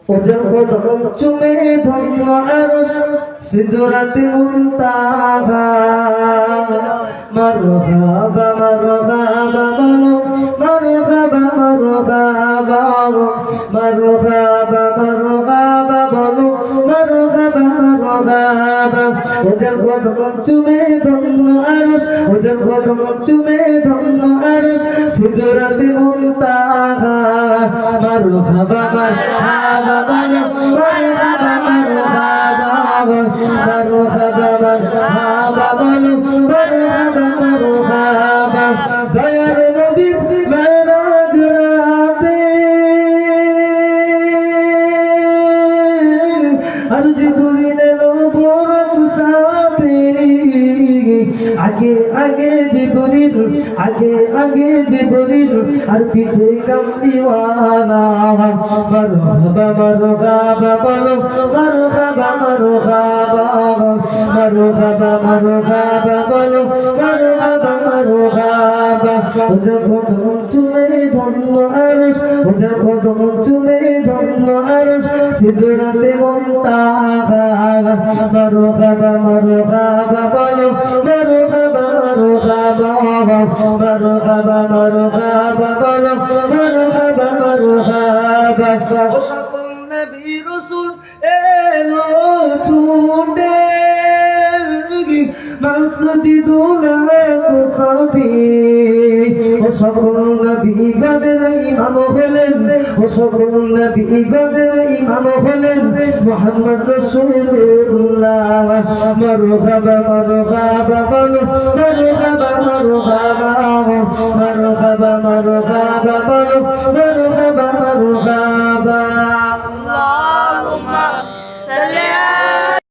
ওদের কদম চুমে ধন্য আরশ সিদরাতে মুনতাহা মারহাবা মারহাবা বলো মারহাবা মারহাবা মারহাবা মারহাবা বলো মারহাবা মারহাবা ওদের কদম চুমে ধন্য আরশ ওদের কদম চুমে ধন্য আরশ সিদরাতে মুনতাহা মারহাবা মারহাবা مرحبا مرحبا مرحبا مرحبا مرحبا مرحبا ديار نبي معراج راته अर्ज दुरीन लो बोरक साथे आगे आगे जिब्रील आगे आगे जिब्रील और पीछे कमलीवाला मरहबा मरहबा बोलो मरहबा मरहबा मरहबा मरहबा बोलो मरहबा मरहबा उधर कदम चुमे धন্য আরশ उधर कदम चुमे धন্য আরশ সিদরাতে মুনতাহা मरहबा मरहबा बोलो मरहबा मरहबा मरहबा मरहबा बोलो मरहबा मरहबा ও সকল নবী রাসূল এলো ছুটে মাসজিদুল্লাহ কোসাতি ও সকল নবী গণের ইমাম হলেন ও সকল নবী গণের ইমাম হলেন মুহাম্মদ রাসূলুল্লাহ মারহাবা মারহাবা বলো মারহাবা মারহাবা মারহাবা মারহাবা বলো মারহাবা মারহাবা اللهم صل على